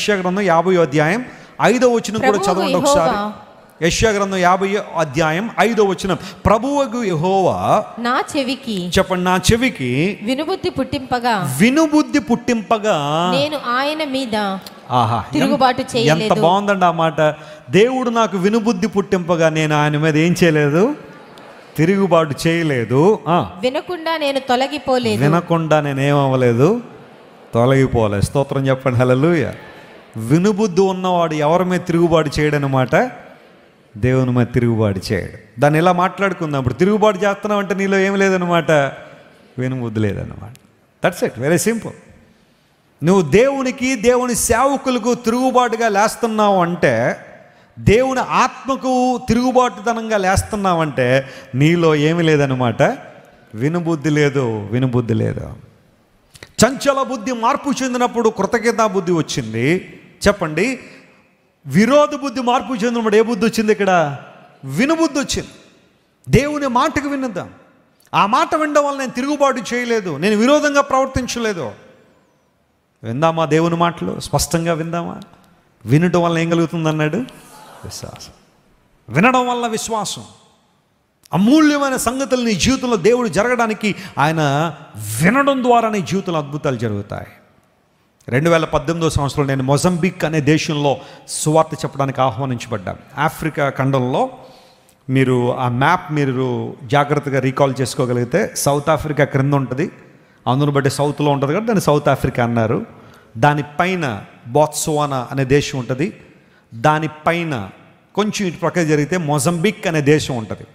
యెషయా గ్రంథం 50వ అధ్యాయం 5వ వచనం కూడా చదవండి ఒకసారి. యెషయా గ్రంథం 50వ అధ్యాయం 5వ వచనం. ప్రభువగు యెహోవా నా చెవికి, చెప్పండి, నా చెవికి వినుబుద్ధి పుట్టింపగా నేను ఆయన మీద ఆహా, తిరుగుబాటు చేయలేదు. ఎంత బాగుందండి ఆ మాట. దేవుడు నాకు వినుబుద్ధి పుట్టింపగా నేను ఆయన మీద ఏం చేయలేదు, తిరుగుబాటు చేయలేదు. వినకుండా నేను తొలగిపోలేదు, వినకుండా నేను ఏమవ్వలేదు, తొలగిపోలేదు. స్తోత్రం చెప్పండి, హల్లెలూయా. వినుబుద్ధి ఉన్నవాడు ఎవరి మీద తిరుగుబాటు చేయడనమాట, దేవుని మీద తిరుగుబాటు చేయడు. దాన్ని ఇలా మాట్లాడుకుందాం. ఇప్పుడు తిరుగుబాటు చేస్తున్నావు అంటే నీలో ఏం లేదనమాట, వినుబుద్ధి లేదనమాట. That's it, very simple. నువ్వు దేవునికి, దేవుని సేవకులకు తిరుగుబాటుగా లేస్తున్నావు అంటే, దేవుని ఆత్మకు తిరుగుబాటుతనంగా లేస్తున్నావంటే నీలో ఏమి లేదనమాట, వినుబుద్ధి లేదు, వినుబుద్ధి లేదు. చంచల బుద్ధి మార్పు చెందినప్పుడు కృతజ్ఞతా బుద్ధి వచ్చింది. చెప్పండి, విరోధ బుద్ధి మార్పు చెందినప్పుడు ఏ బుద్ధి వచ్చింది? ఇక్కడ వినుబుద్ధి వచ్చింది. దేవుని మాటకు వినుద్దాం. ఆ మాట వినడం వల్ల నేను తిరుగుబాటు చేయలేదు, నేను విరోధంగా ప్రవర్తించలేదు. విందామా దేవుని మాటలు? స్పష్టంగా విందామా? వినడం వల్ల ఏం కలుగుతుంది అన్నాడు? విశ్వాసం. వినడం వల్ల విశ్వాసం. అమూల్యమైన సంగతులు నీ జీవితంలో దేవుడు జరగడానికి ఆయన వినడం ద్వారా నీ జీవితంలో అద్భుతాలు జరుగుతాయి. 2018వ సంవత్సరంలో నేను మొజంబిక్ అనే దేశంలో సువార్త చెప్పడానికి ఆహ్వానించబడ్డాను. ఆఫ్రికా ఖండంలో మీరు ఆ మ్యాప్ మీరు జాగ్రత్తగా రీకాల్ చేసుకోగలిగితే సౌత్ ఆఫ్రికా క్రింద ఉంటుంది, అందును బట్టి సౌత్లో ఉంటుంది కాబట్టి దాన్ని సౌత్ ఆఫ్రికా అన్నారు. దానిపైన బోత్స్వానా అనే దేశం ఉంటుంది, దానిపైన కొంచెం ఇటు ప్రక్క జరిగితే మొజంబిక్ అనే దేశం ఉంటుంది.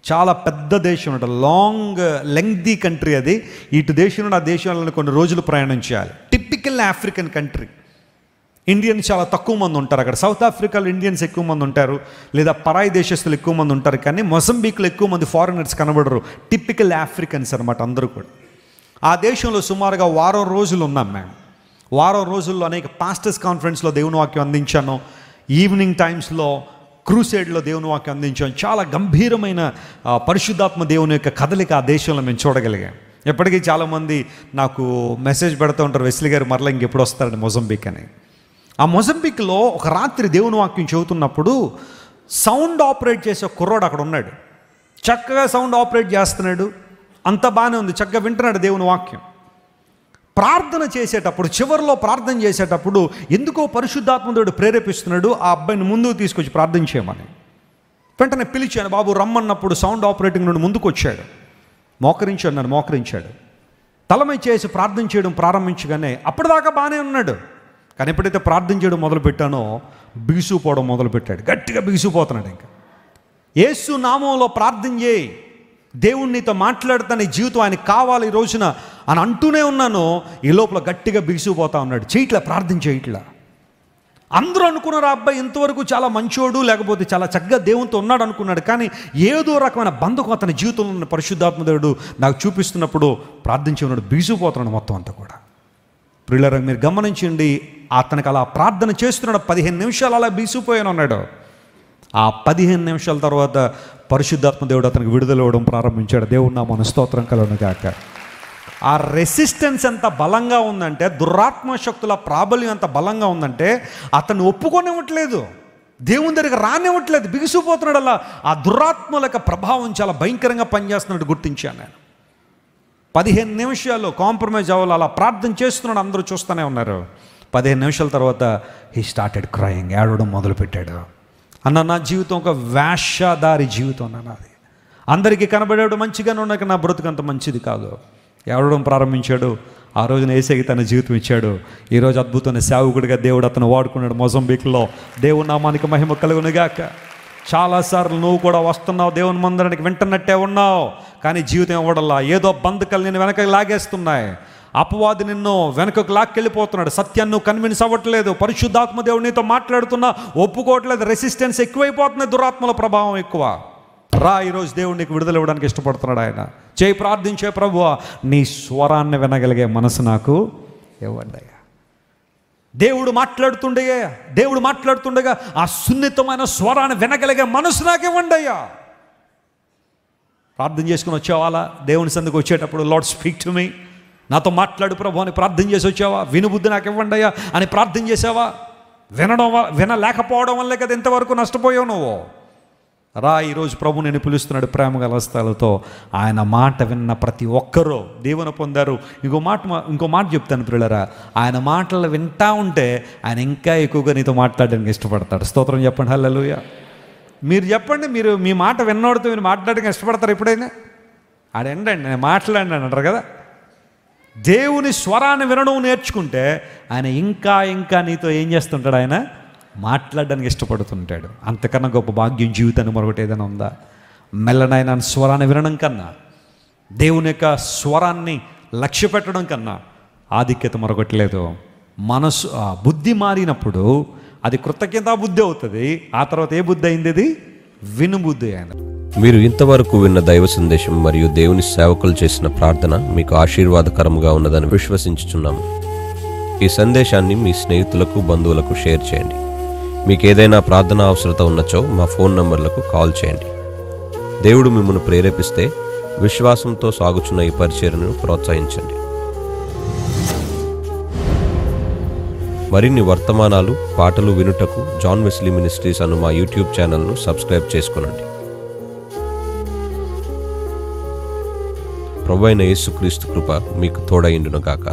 చాలా పెద్ద దేశం ఉంటుంది, లాంగ్ లెంగ్దీ కంట్రీ అది. ఇటు దేశం నుండి ఆ దేశంలో కొన్ని రోజులు ప్రయాణం చేయాలి. Typical African country. ఇండియన్స్ చాలా తక్కువ మంది ఉంటారు అక్కడ. సౌత్ ఆఫ్రికాలో ఇండియన్స్ ఎక్కువ మంది ఉంటారు, లేదా పరాయి దేశస్తులు ఎక్కువ మంది ఉంటారు. కానీ మొజంబిక్లో ఎక్కువ మంది ఫారినర్స్ కనబడరు. టిపికల్ ఆఫ్రికన్స్ అనమాట అందరూ కూడా. ఆ దేశంలో సుమారుగా వారం రోజులు ఉన్నాం మేము. వారం రోజుల్లో అనేక పాస్టర్స్ కాన్ఫరెన్స్లో దేవుని వాక్యం అందించాను. ఈవినింగ్ టైమ్స్లో క్రూసేడ్లో దేవుని వాక్యం అందించాను. చాలా గంభీరమైన పరిశుద్ధాత్మ దేవుని యొక్క కదలిక ఆ దేశంలో మేము చూడగలిగాం. ఎప్పటికీ చాలామంది నాకు మెసేజ్ పెడుతూ ఉంటారు, వెస్లీ గారు మరలా ఇంకెప్పుడు వస్తారని మొజంబిక్ అని. ఆ మొజంబిక్లో ఒక రాత్రి దేవుని వాక్యం చెబుతున్నప్పుడు సౌండ్ ఆపరేట్ చేసే కుర్రోడు అక్కడ ఉన్నాడు. చక్కగా సౌండ్ ఆపరేట్ చేస్తున్నాడు, అంత బాగానే ఉంది, చక్కగా వింటున్నాడు దేవుని వాక్యం. ప్రార్థన చేసేటప్పుడు, చివరిలో ప్రార్థన చేసేటప్పుడు ఎందుకో పరిశుద్ధాత్మ దేవుడు ప్రేరేపిస్తున్నాడు ఆ అబ్బాయిని ముందుకు తీసుకొచ్చి ప్రార్థన చేయమని. వెంటనే పిలిచాను, బాబు రమ్మన్నప్పుడు సౌండ్ ఆపరేటింగ్ నుండి ముందుకు వచ్చాడు. మోకరించాడు. తలమై చేసి ప్రార్థన చేయడం ప్రారంభించగానే అప్పటిదాకా బాగానే ఉన్నాడు. కానీ ఎప్పుడైతే ప్రార్థన చేయడం మొదలుపెట్టానో బిగుసుపోవడం మొదలుపెట్టాడు. గట్టిగా బిగుసుపోతున్నాడు. ఇంకా యేసు నామంలో ప్రార్థన చేయి, దేవుడు నీతో మాట్లాడుతా, నీ జీవితం ఆయనకు కావాలి ఈ రోజున అని అంటూనే ఉన్నాను. ఈ లోపల గట్టిగా బిగిసిపోతా ఉన్నాడు. చేయట్లా, ప్రార్థన చేయట్లా. అందరూ అనుకున్నారు ఆ అబ్బాయి ఇంతవరకు చాలా మంచోడు, లేకపోతే చాలా చక్కగా దేవునితో ఉన్నాడు అనుకున్నాడు. కానీ ఏదో రకమైన బంధకం అతని జీవితంలో ఉన్న పరిశుద్ధాత్మ దేవుడు నాకు చూపిస్తున్నప్పుడు ప్రార్థించి ఉన్నాడు, బిగిసిపోతున్నాడు మొత్తం అంతా కూడా. ప్రియులారా, మీరు గమనించండి, అతనికి అలా ప్రార్థన చేస్తున్నాడు. 15 నిమిషాలు అలా బిగిసిపోయాను అన్నాడు. ఆ 15 నిమిషాల తర్వాత పరిశుద్ధాత్మ దేవుడు అతనికి విడుదల ఇవ్వడం ప్రారంభించాడు. దేవుడు నామమున స్తోత్రం కలుగును గాక. ఆ రెసిస్టెన్స్ ఎంత బలంగా ఉందంటే, దురాత్మ శక్తుల ప్రాబల్యం ఎంత బలంగా ఉందంటే అతన్ని ఒప్పుకొనివ్వట్లేదు, దేవుని దగ్గరికి రానివ్వట్లేదు, బిగిసిపోతున్నాడు. అలా ఆ దురాత్మల యొక్క ప్రభావం చాలా భయంకరంగా పనిచేస్తున్నట్టు గుర్తించాను నేను. 15 నిమిషాలు కాంప్రమైజ్ అవ్వాలి, అలా ప్రార్థన చేస్తున్నాడు, అందరూ చూస్తూనే ఉన్నారు. 15 నిమిషాల తర్వాత హీ స్టార్టెడ్ క్రయింగ్, ఏడవడం మొదలుపెట్టాడు. అన్న, నా జీవితం ఒక వేషధారి జీవితం నాది. అందరికీ కనబడేవాడు మంచిగానే ఉన్నాక నా బ్రతుకు అంత మంచిది కాదు. ఏడవడం ప్రారంభించాడు. ఆ రోజున యేసయ్యకి తన జీవితం ఇచ్చాడు. ఈరోజు అద్భుతమైన సేవకుడిగా దేవుడు అతను వాడుకున్నాడు మొజంబిక్లో. దేవుని నామానికి మహిమ కలుగునుగాక. చాలాసార్లు నువ్వు కూడా వస్తున్నావు, దేవుని మందిరానికి వింటున్నట్టే ఉన్నావు, కానీ జీవితం ఇవ్వడల్లా. ఏదో బంధకాలు నేను వెనక లాగేస్తున్నాయి. అపవాది నిన్ను వెనకకు లాక్కెళ్ళిపోతున్నాడు. సత్యాన్ని నువ్వు కన్విన్స్ అవ్వట్లేదు. పరిశుద్ధాత్మ దేవుడు నీతో మాట్లాడుతున్నా ఒప్పుకోవట్లేదు. రెసిస్టెన్స్ ఎక్కువైపోతుంది, దురాత్మల ప్రభావం ఎక్కువ. రా, ఈరోజు దేవుడు నీకు విడుదల ఇవ్వడానికి ఇష్టపడుతున్నాడు. ఆయన చేయి, ప్రార్థించే, ప్రభువా నీ స్వరాన్ని వినగలిగే మనసు నాకు ఇవ్వండి అయ్యా. దేవుడు మాట్లాడుతుండగా ఆ సున్నితమైన స్వరాన్ని వినగలిగే మనసు నాకు ఇవ్వండి అయ్యా. ప్రార్థన చేసుకుని వచ్చేవాళ్ళ దేవుని సందుకు వచ్చేటప్పుడు, లార్డ్ స్పీక్ టు మీ, నాతో మాట్లాడు ప్రభు అని ప్రార్థన చేసి వచ్చావా? వినుబుద్ధి నాకు ఇవ్వండి అయ్యా అని ప్రార్థన చేసావా? వినలేకపోవడం వల్లే కదా ఇంతవరకు నష్టపోయావు నువ్వు. రా, ఈరోజు ప్రభు నేను పిలుస్తున్నాడు ప్రేమ గల హస్తాలతో. ఆయన మాట విన్న ప్రతి ఒక్కరూ దీవెన పొందారు. ఇంకో మాట చెప్తాను ప్రియులారా, ఆయన మాటలు వింటా ఉంటే ఆయన ఇంకా ఎక్కువగా నీతో మాట్లాడడానికి ఇష్టపడతాడు. స్తోత్రం చెప్పండి, హల్లెలూయా. మీరు చెప్పండి, మీరు మీ మాట విన్నోడితో మీరు మాట్లాడడానికి ఇష్టపడతారు ఎప్పుడైనా? ఆడండి నేను మాట్లాడినాను అంటారు కదా. దేవుని స్వరాన్ని వినడం నేర్చుకుంటే ఆయన ఇంకా ఇంకా నీతో ఏం చేస్తుంటాడు? ఆయన మాట్లాడడానికి ఇష్టపడుతుంటాడు. అంతకన్నా గొప్ప భాగ్యం జీవితాన్ని మరొకటి ఏదైనా ఉందా? మెల్లనైనా స్వరాన్ని వినడం కన్నా, దేవుని యొక్క స్వరాన్ని లక్ష్య పెట్టడం కన్నా ఆధిక్యత మరొకటి లేదు. బుద్ధి మారినప్పుడు అది కృతజ్ఞతా బుద్ధి అవుతుంది. ఆ తర్వాత ఏ బుద్ధి అయింది? అది వినుబుద్ధి అయింది. మీరు ఇంతవరకు విన్న దైవ సందేశం మరియు దేవుని సేవకులు చేసిన ప్రార్థన మీకు ఆశీర్వాదకరంగా ఉన్నదని విశ్వసించుచున్నాము. ఈ సందేశాన్ని మీ స్నేహితులకు, బంధువులకు షేర్ చేయండి. మీకు ఏదైనా ప్రార్థన అవసరత ఉన్నచో మా ఫోన్ నంబర్లకు కాల్ చేయండి. దేవుడు మిమ్మల్ని ప్రేరేపిస్తే విశ్వాసంతో సాగుచున్న ఈ పరిచర్యను ప్రోత్సహించండి. మరిన్ని వర్తమానాలు, పాటలు వినుటకు జాన్ వెస్లీ మినిస్ట్రీస్ అను మా యూట్యూబ్ ఛానల్ను సబ్స్క్రైబ్ చేసుకొనండి. ప్రభువైన యేసుక్రీస్తు కృప మీకు తోడైండును గాక.